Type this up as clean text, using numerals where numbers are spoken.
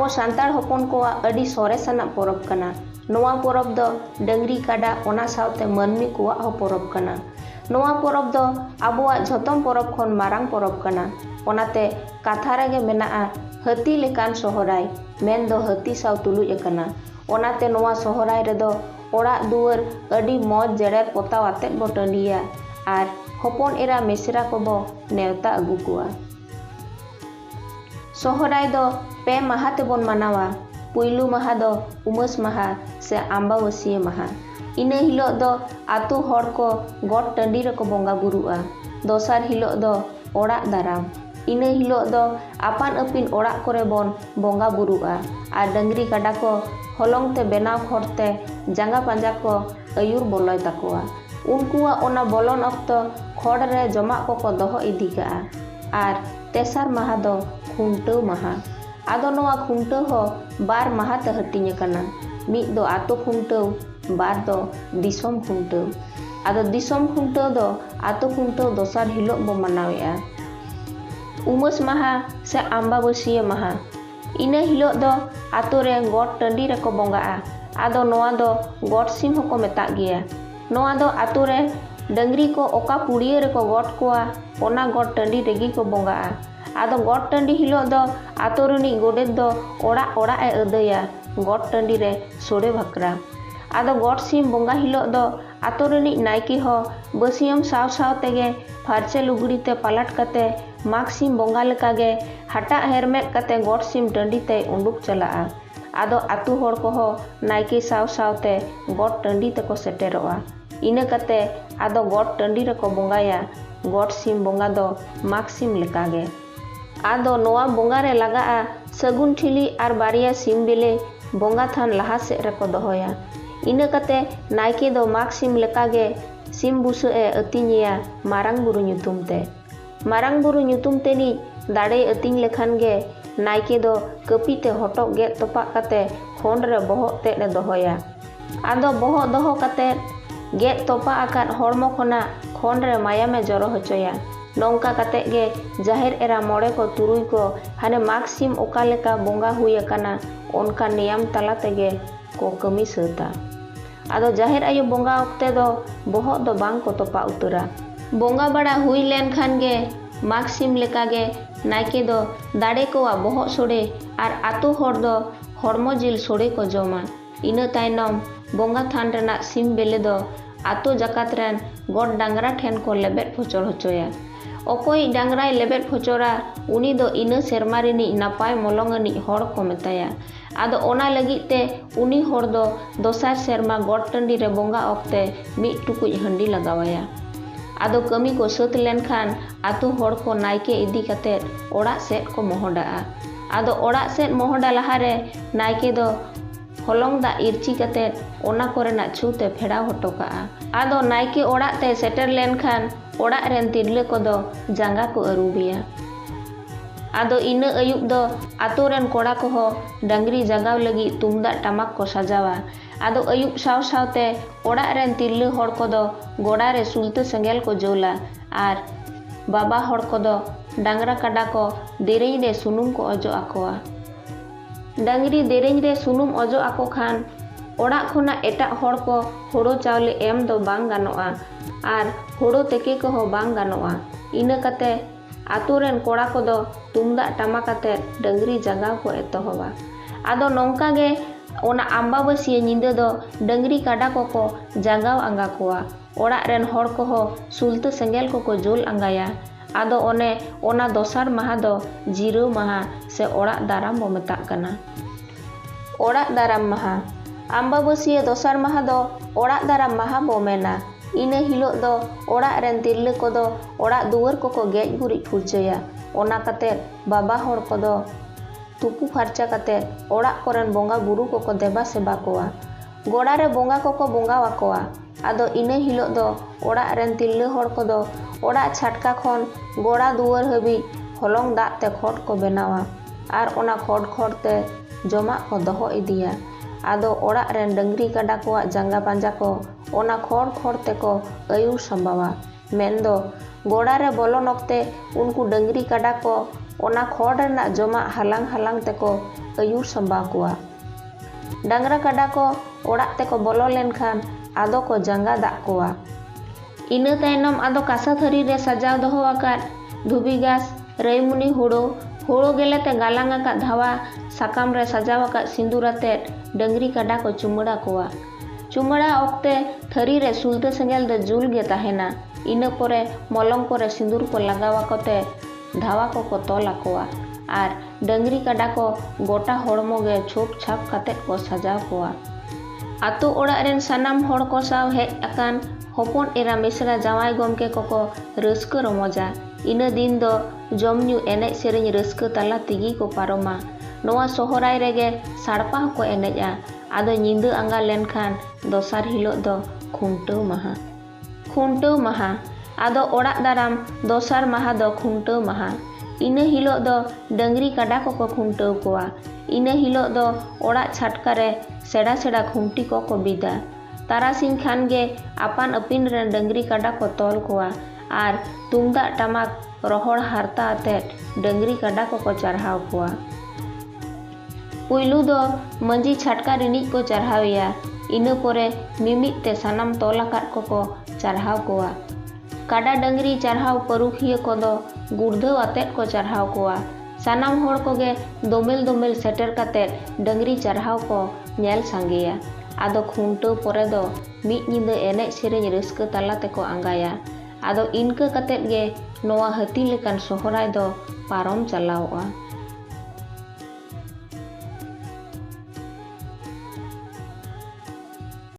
सान्ताड़ हपन को अडी सोरेसानाग परब कना। नोआ परब दो डंगरी काडा ओना सावते मानमी कोवाग हो परब कना। नोआ परब दो आबोआग झोतम परब खन मारांग परब कना। ओनाते काथा रेगे मेनाआ हाती लेकान सोहराय मेन दो हाती साव तुलुज अकाना। ओनाते नोआ सोहराय रेदो ओड़ाग दुआर अडी मौज जेड़ेर पोताव आतेद बो टांडिया आर हपन एरा मिसरा कोबो नेवता अगु कोवा। सोहराय दो पे माहा तेबन मानावा। पुइलु माहा दो उमास माहा से आम्बावासिया माहा। इना हिलो दो आतु हर को गॉड टांडी रेको बोंगा बुरुआ। दोसार हिलो दो ओड़ाग दाराम। इना हिलो दो आपान अपिन ओड़ाग कोरे बोन बोंगा बुरुआ आर डंगरी काडा को हलंग ते बेनाव खरते जांगा पांजा को आयुर बोलोय ताकोआ। उनकुआ ओना बोलन अक्तो खड़ रे जमा को दोहो इदी काआ। आर तेसार माहा दो खुंटाव माहा। आदो नोआ खुंटाव हो बार माहा ते हटिंग अकाना। मिद दो आतो खुंटाव बार दो दिसोम खुंटाव। आदो दिसोम खुंटाव दो आतो खुंटाव दोसार हिलोग बो मानावेआ। उमास माहा से आम्बावासिया माहा। इना हिलोग दो आतो रे गॉड टांडी रेको बोंगाआ। आदो नोआ दो गॉड सिम होको मेताग गिया। नोआ दो आतो रे डंगरी को ओका पुड़िया रेको गॉड कोआ ओना गॉड टांडी रेगी को बोंगाआ। आदो गॉड टांडी हिलोग दो आतो रिनी गोडेत दो ओड़ाग ओड़ाग ए अदाया गॉड टांडी रे सोड़े भाकरा। आदो गॉड सिम बोंगा हिलोग दो आतो रिनी नायके हो बसियम साव साव तेगे फारचे लुगड़ी ते पालाट कते माग सिम बोंगा लेकागे हटाग हेरमेट कते गॉड सिम टांडी ते उंडुक चलाआ। आदो आतु हर को हो नायके साव सावते गॉड टांडी ते को सेटेरोआ। इना कते आदो गॉड टांडी रेको बोंगाया गॉड सिम बोंगा दो माग सिम लेकागे। आदो नोआ बोंगा रे लगाआ सगुन ठिली आर बारिया सिम बेले बोंगा थान लहा सेद रेको दोहोया। इना कते नायके दो माग सिम लेकागे सिम बुसा ए अतिनिया मारांग बुरु ᱧᱩᱛᱩᱢ ते। मारांग बुरु ᱧᱩᱛᱩᱢ तेनी दाड़े अतिंग लेखान गे नायके दो कपी ते हटक गेद तोपाक कते खोंड रे बोहग तेद ए दोहोया। आदो बोहग दोहो कते गेद तोपा आकाद हड़मो खना खोंड रे मायामे जरो होचोया। नौका कते गे जाहिर एरा मोड़े को तुरुई को हाने माग सिम ओका लेका बोंगा हुई अकाना ओनका नियम तला तेगे को कमी साता। आदो जाहिर आयु बोंगा ओक्ते दो बोहग दो बांग को तोपा उतरा। बोंगा बड़ा हुई लेन खान गे माग सिम लेकागे नायके दो दाड़े कोआ बोहग सोड़े आर आतु हर दो हड़मो जिल सोड़े को जमा। इना तायनम बोंगा थान रेना सिम बेले दो आतो जाकात रेन गॉड डांगरा ठेन को लेबेट फोचर होचोया। अकोई डांगराय लेबेट फोचरा उनी दो इना सेरमा रिनी नापाय मलंगानी हड़ को मेताया। आदो ओना लगित ते उनी हड़ दो दोसार सेरमा गॉड टांडी रे बोंगा ओक्ते मिद टुकुज हंडी लगावाया। आदो कमी को सात लेनखान आतु हड़ को नायके इदी कते ओड़ाग सेद को मोहडाआ। आदो ओड़ाग सेद मोहडा लहारे नायके दो हलंग दा इरची कते ओना कोरेना छूते फेड़ा हटोकाआ। आदो नायके ओड़ाग ते सेटर लेनखान ओड़ाग रेन तिरले को दो जांगा को अरूबिया। आदो इना अयुब दो आतो रेन कोड़ा को हो डंगरी जगाव लगी तुमदा टमाक को सजावा। आदो अयुब साव सावते ओड़ाग रेन तिरले हड़ को दो गोड़ा रे सुलते सेंगेल को जोला आर बाबा हड़ को दो डांगरा काडा को देरेñ रे सुनुम को अजो आकोआ। डंगरी देरेñ रे सुनुम अजो आको खान ओड़ाग खोना एटाग हड़ को हुड़ो चावले एम दो बांग गानोआ आर हुड़ो तेके को हो बांग गानोआ। इना कते आतो रेन कोड़ा को दो तुमदा टमा कते डंगरी जगाव को एतोहबा। आदो नौका गे ओना आम्बावासिया ᱧिदा दो डंगरी काडा को जगाव आंगा कोआ। ओड़ाग रेन हड़ को हो सुलते सेंगेल को जोल आंगाया। आदो ओने ओना दोसार माहा दो जिराव माहा से ओड़ाग दाराम बो मेताग कना। ओड़ाग दाराम माहा आम्बावासिया दोसार माहा दो ओड़ाग दाराम माहा बो मेना। इना हिलोग दो ओड़ाग रेन तिरले को दो ओड़ाग दुआर को गेज गुरिज फुरचोया। ओना कते बाबा हड़ को दो तुपु फारचा कते ओड़ाग कोरेन बोंगा बुरु को देबा सेबा कोआ। गोड़ा रे बोंगा को बोंगा वाकोआ। आदो इना हिलोग दो ओड़ाग रेन तिरले हड़ को दो ओड़ाग छाटका खन गोड़ा दुआर हाबी हलंग दाग ते खड़ को बेनावा आर ओना खड़ ते जमा को दोहो इदिया। आदो ओड़ाग रेन डंगरी काडा को जांगा पांजा को ओना खड़ ते को आयुर संभावा। मेन दो गोड़ा रे बोलन ओक्ते उनको डंगरी काडा को ona khor renak jomak halang-halang teko ayur samba kowa. Dangra kada ko orak teko bolo lenkhan ado ko jangga dak kowa. Ina tainom ado kasa thari re sajaw doho akat dhubi gas, raimuni horo gelete galang akat dhawa sakam re sajaw akat sindur atet dangri kada ko chumada kowa. Chumada okte thari re sulta sengel de jul ge tahena. Ina pore molong kore sindur ko lagawa kote dhawa ko tol akowa ar dangri kada ko gota hormo ge chop chap katet ko sajaw kowa. Atu orak ren sanam hor ko saw hej akan hopon era misra jawai gomke koko rauska romoja. Ina din do jom nyu enej sereny rauska tala tigi ko paroma. Noa sohorai rege sarpa ko eneja. Ado nyinda angga lenkhan dosar hilok do khuntaw maha. Khuntaw maha ado orak daram dosar maha do khuntaw maha. Ina hilok do dangri kada ko khuntaw kowa. Ina hilok do orak chhatkare seda khunti ko bida. Tarasing khan ge apan apin ren dangri kada ko tol kowa ar tungdak tamak rohor harta atet dangri kada ko charhaw kowa. Puylu do manji chhatka rinij ko charhawiya. Ina pore mimit te sanam tol akat ko charhaw kowa. Kada dangri charhaw parukhiya ko do gurdhaw atet ko charhaw kowa. Sanam hor ko ge domel seter katet dangri charhaw ko nyel sangeya. Ado khuntaw pore do mid nyinda enej sereny rauska tala teko anggaya. Ado inka katet ge noa hati lekan sohorai do parom chalawoa.